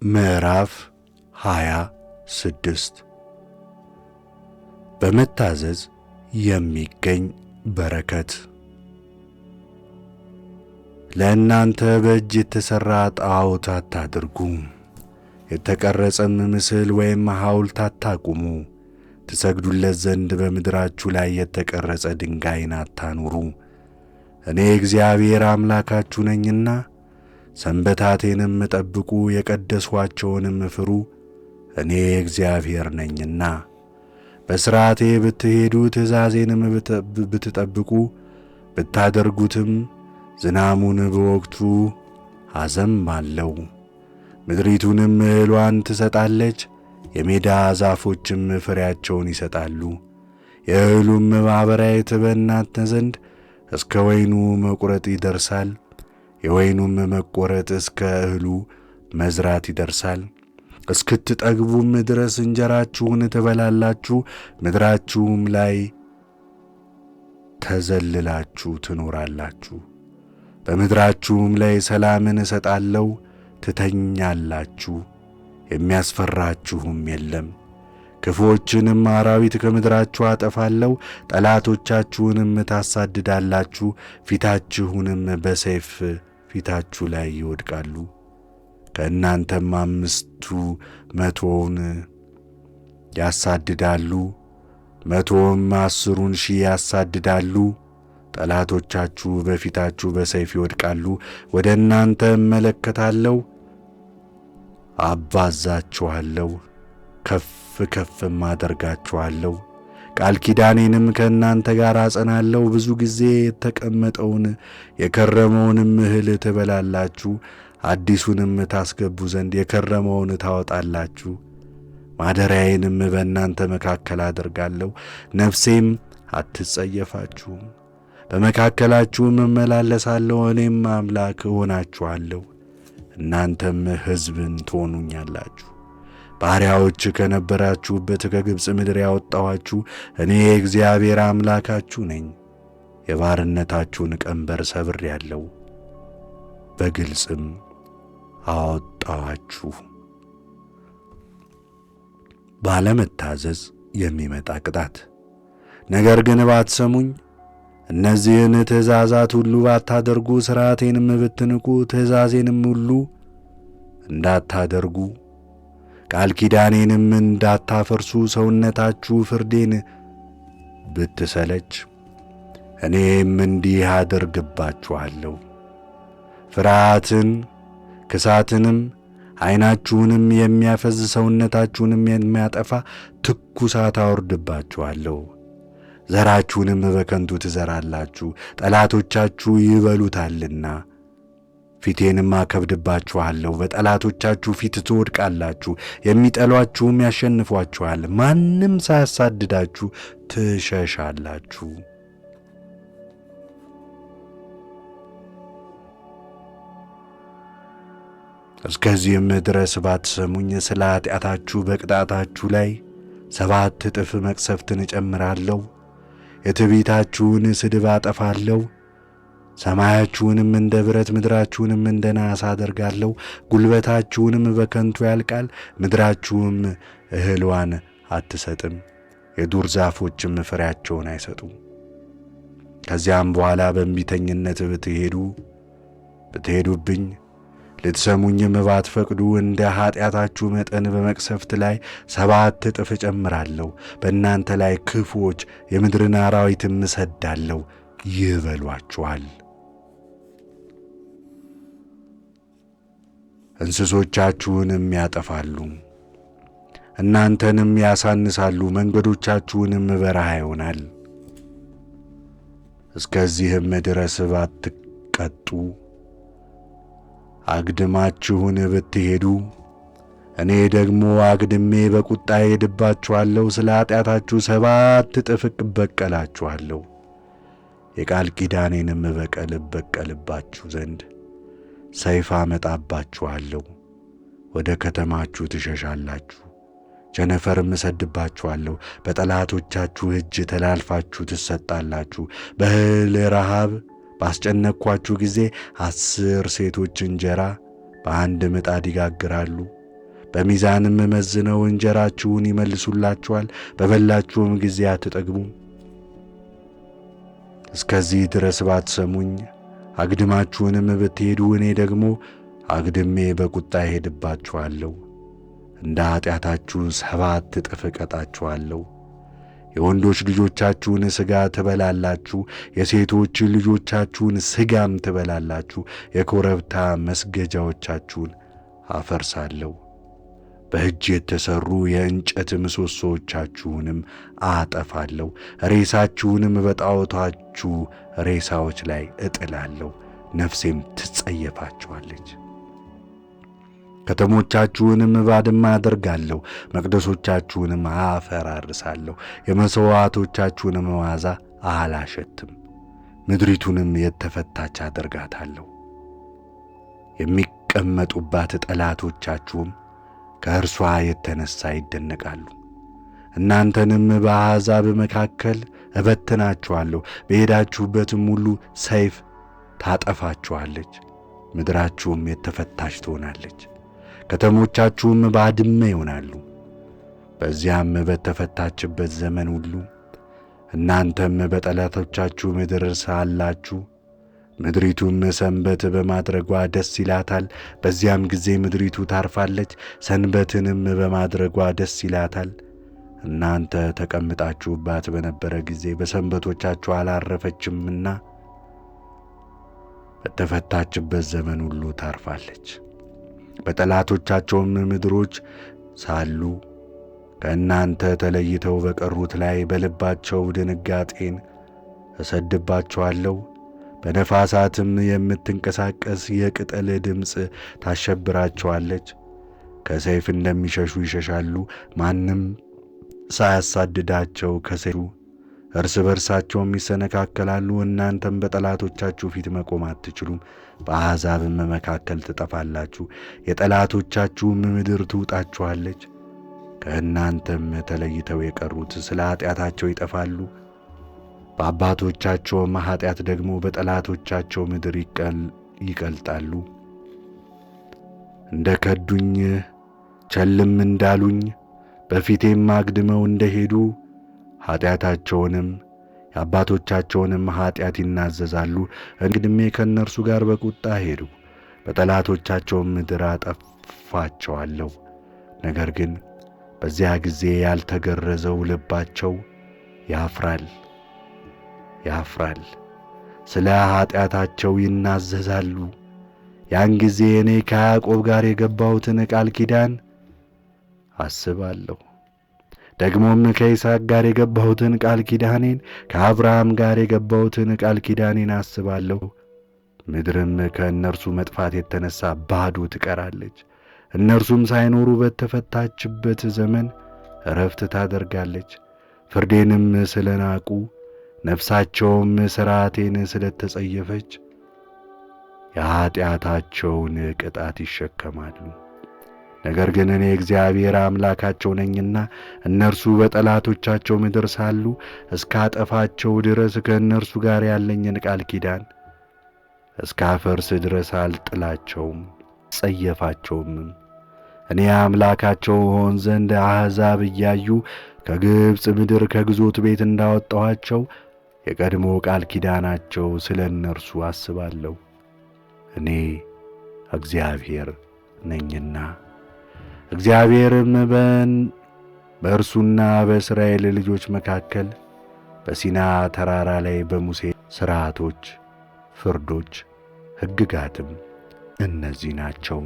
ምዕራፍ 26 በመታዘዝ የሚገኝ በረከት። ለእናንተ በእጅ የተሠራ ጣዖት አታድርጉ፣ የተቀረጸም ምስል ወይም ሐውልት አታቁሙ። ትሰግዱለት ዘንድ በምድራችሁ ላይ የተቀረጸ ድንጋይን አታኑሩ። እኔ እግዚአብሔር አምላካችሁ ነኝና ሰንበታቴንም ጠብቁ፣ የቀደስኋቸውንም ፍሩ። እኔ እግዚአብሔር ነኝና። በሥርዓቴ ብትሄዱ ትእዛዜንም ብትጠብቁ ብታደርጉትም ዝናሙን በወቅቱ አዘንባለሁ፣ ምድሪቱንም እህሏን ትሰጣለች፣ የሜዳ ዛፎችም ፍሬያቸውን ይሰጣሉ። የእህሉም ማኅበራየት በእናንተ ዘንድ እስከ ወይኑ መቁረጥ ይደርሳል፣ የወይኑም መቆረጥ እስከ እህሉ መዝራት ይደርሳል። እስክትጠግቡም ድረስ እንጀራችሁን ትበላላችሁ፣ ምድራችሁም ላይ ተዘልላችሁ ትኖራላችሁ። በምድራችሁም ላይ ሰላምን እሰጣለሁ፣ ትተኛላችሁ፣ የሚያስፈራችሁም የለም። ክፉዎችንም አራዊት ከምድራችሁ አጠፋለሁ፣ ጠላቶቻችሁንም ታሳድዳላችሁ፣ ፊታችሁንም በሰይፍ ፊታችሁ ላይ ይወድቃሉ። ከእናንተም 500 ያሳድዳሉ፣ 100ም 10,000 ያሳድዳሉ። ጠላቶቻችሁ በፊታችሁ በሰይፍ ይወድቃሉ። ወደ እናንተ እመለከታለሁ፣ አባዛችኋለሁ፣ ከፍ ከፍም አደርጋችኋለሁ። ቃል ኪዳኔንም ከእናንተ ጋር አጸናለሁ። ብዙ ጊዜ የተቀመጠውን የከረመውንም እህል ትበላላችሁ፣ አዲሱንም ታስገቡ ዘንድ የከረመውን ታወጣላችሁ። ማደሪያዬንም በእናንተ መካከል አደርጋለሁ፣ ነፍሴም አትጸየፋችሁም። በመካከላችሁም እመላለሳለሁ፣ እኔም አምላክ እሆናችኋለሁ፣ እናንተም ሕዝብን ትሆኑኛላችሁ። ባሪያዎች ከነበራችሁበት ከግብፅ ምድር ያወጣኋችሁ እኔ እግዚአብሔር አምላካችሁ ነኝ። የባርነታችሁን ቀንበር ሰብሬአለሁ፣ በግልጽም አወጣኋችሁ። ባለመታዘዝ የሚመጣ ቅጣት። ነገር ግን ባትሰሙኝ፣ እነዚህን ትእዛዛት ሁሉ ባታደርጉ፣ ሥርዓቴንም ብትንቁ፣ ትእዛዜንም ሁሉ እንዳታደርጉ፣ ቃል ኪዳኔንም እንዳታፈርሱ፣ ሰውነታችሁ ፍርዴን ብትሰለች፣ እኔም እንዲህ አደርግባችኋለሁ። ፍርሃትን፣ ክሳትንም፣ ዐይናችሁንም የሚያፈዝ ሰውነታችሁንም የሚያጠፋ ትኩሳት አወርድባችኋለሁ። ዘራችሁንም በከንቱ ትዘራላችሁ፣ ጠላቶቻችሁ ይበሉታልና። ፊቴንም አከብድባችኋለሁ፣ በጠላቶቻችሁ ፊት ትወድቃላችሁ፣ የሚጠሏችሁም ያሸንፏችኋል። ማንም ሳያሳድዳችሁ ትሸሻላችሁ። እስከዚህም ድረስ ባትሰሙኝ፣ ስለ ኃጢአታችሁ በቅጣታችሁ ላይ 7 እጥፍ መቅሰፍትን እጨምራለሁ። የትዕቢታችሁን ስድብ አጠፋለሁ። ሰማያችሁንም እንደ ብረት ምድራችሁንም እንደ ናስ አደርጋለሁ። ጉልበታችሁንም በከንቱ ያልቃል፣ ምድራችሁም እህልዋን አትሰጥም፣ የዱር ዛፎችም ፍሬያቸውን አይሰጡም። ከዚያም በኋላ በእንቢተኝነት ብትሄዱብኝ ልትሰሙኝም ባትፈቅዱ እንደ ኃጢአታችሁ መጠን በመቅሰፍት ላይ 7 እጥፍ እጨምራለሁ። በእናንተ ላይ ክፉዎች የምድርን አራዊትም እሰድዳለሁ፣ ይበሏችኋል። እንስሶቻችሁንም ያጠፋሉ፣ እናንተንም ያሳንሳሉ፣ መንገዶቻችሁንም በረሃ ይሆናል። እስከዚህም ድረስ ባትቀጡ አግድማችሁን ብትሄዱ፣ እኔ ደግሞ አግድሜ በቁጣዬ ሄድባችኋለሁ። ስለ ኃጢአታችሁ 7 እጥፍ እበቀላችኋለሁ። የቃል ኪዳኔንም በቀል እበቀልባችሁ ዘንድ ሰይፍ አመጣባችኋለሁ። ወደ ከተማችሁ ትሸሻላችሁ፣ ቸነፈርም እሰድባችኋለሁ። በጠላቶቻችሁ እጅ ተላልፋችሁ ትሰጣላችሁ። በእህል ረሃብ ባስጨነቅኳችሁ ጊዜ 10 ሴቶች እንጀራ በአንድ ምጣድ ይጋግራሉ። በሚዛንም መዝነው እንጀራችሁን ይመልሱላችኋል። በበላችሁም ጊዜ አትጠግቡም። እስከዚህ ድረስ ባትሰሙኝ አግድማችሁንም ብትሄዱ እኔ ደግሞ አግድሜ በቁጣ እሄድባችኋለሁ፣ እንደ ኃጢአታችሁ 7 እጥፍ እቀጣችኋለሁ። የወንዶች ልጆቻችሁን ሥጋ ትበላላችሁ፣ የሴቶች ልጆቻችሁን ሥጋም ትበላላችሁ። የኮረብታ መስገጃዎቻችሁን አፈርሳለሁ፣ በእጅ የተሠሩ የእንጨት ምሰሶቻችሁንም አጠፋለሁ። ሬሳችሁንም በጣዖታችሁ ሬሳዎች ላይ እጥላለሁ፣ ነፍሴም ትጸየፋችኋለች። ከተሞቻችሁንም ባድማ አደርጋለሁ፣ መቅደሶቻችሁንም አፈራርሳለሁ። የመሥዋዕቶቻችሁንም መዓዛ አላሸትም፣ ምድሪቱንም የተፈታች አደርጋታለሁ። የሚቀመጡባት ጠላቶቻችሁም ከእርሷ የተነሣ ይደነቃሉ። እናንተንም በአሕዛብ መካከል እበትናችኋለሁ፣ በሄዳችሁበትም ሁሉ ሰይፍ ታጠፋችኋለች። ምድራችሁም የተፈታች ትሆናለች፣ ከተሞቻችሁም ባድማ ይሆናሉ። በዚያም በተፈታችበት ዘመን ሁሉ እናንተም በጠላቶቻችሁ ምድር ሳላችሁ ምድሪቱም ሰንበት በማድረጓ ደስ ይላታል። በዚያም ጊዜ ምድሪቱ ታርፋለች፣ ሰንበትንም በማድረጓ ደስ ይላታል። እናንተ ተቀምጣችሁባት በነበረ ጊዜ በሰንበቶቻችሁ አላረፈችምና በተፈታችበት ዘመን ሁሉ ታርፋለች። በጠላቶቻቸውም ምድሮች ሳሉ ከእናንተ ተለይተው በቀሩት ላይ በልባቸው ድንጋጤን እሰድባቸዋለሁ። በነፋሳትም የምትንቀሳቀስ የቅጠል ድምፅ ታሸብራቸዋለች። ከሰይፍ እንደሚሸሹ ይሸሻሉ፣ ማንም ሳያሳድዳቸው ከሰይፉ እርስ በርሳቸውም ይሰነካከላሉ። እናንተም በጠላቶቻችሁ ፊት መቆም አትችሉም፣ በአሕዛብም መካከል ትጠፋላችሁ። የጠላቶቻችሁም ምድር ትውጣችኋለች። ከእናንተም ተለይተው የቀሩት ስለ ኃጢአታቸው ይጠፋሉ። በአባቶቻቸውም ኃጢአት ደግሞ በጠላቶቻቸው ምድር ይቀልጣሉ። እንደ ከዱኝ ቸልም እንዳሉኝ በፊቴም አግድመው እንደሄዱ ኃጢአታቸውንም የአባቶቻቸውንም ኃጢአት ይናዘዛሉ። እንግድሜ ከእነርሱ ጋር በቁጣ ሄዱ፣ በጠላቶቻቸውም ምድር አጠፋቸዋለሁ። ነገር ግን በዚያ ጊዜ ያልተገረዘው ልባቸው ያፍራል፣ ስለ ኃጢአታቸው ይናዘዛሉ። ያን ጊዜ እኔ ከያዕቆብ ጋር የገባሁትን ቃል ኪዳን አስባለሁ፣ ደግሞም ከይስሐቅ ጋር የገባሁትን ቃል ኪዳኔን፣ ከአብርሃም ጋር የገባሁትን ቃል ኪዳኔን አስባለሁ። ምድርም ከእነርሱ መጥፋት የተነሣ ባዶ ትቀራለች። እነርሱም ሳይኖሩ በተፈታችበት ዘመን ዕረፍት ታደርጋለች። ፍርዴንም ስለ ናቁ ነፍሳቸውም ሥርዓቴን ስለ ተጸየፈች የኀጢአታቸውን ቅጣት ይሸከማሉ። ነገር ግን እኔ እግዚአብሔር አምላካቸው ነኝና እነርሱ በጠላቶቻቸው ምድር ሳሉ እስካጠፋቸው ድረስ ከእነርሱ ጋር ያለኝን ቃል ኪዳን እስካፈርስ ድረስ አልጥላቸውም፣ ጸየፋቸውም። እኔ አምላካቸው ሆን ዘንድ አሕዛብ እያዩ ከግብፅ ምድር ከግዞት ቤት እንዳወጣኋቸው የቀድሞ ቃል ኪዳናቸው ስለ እነርሱ አስባለሁ። እኔ እግዚአብሔር ነኝና። እግዚአብሔርም በእርሱና በእስራኤል ልጆች መካከል በሲና ተራራ ላይ በሙሴ ሥርዓቶች፣ ፍርዶች፣ ሕግጋትም እነዚህ ናቸው።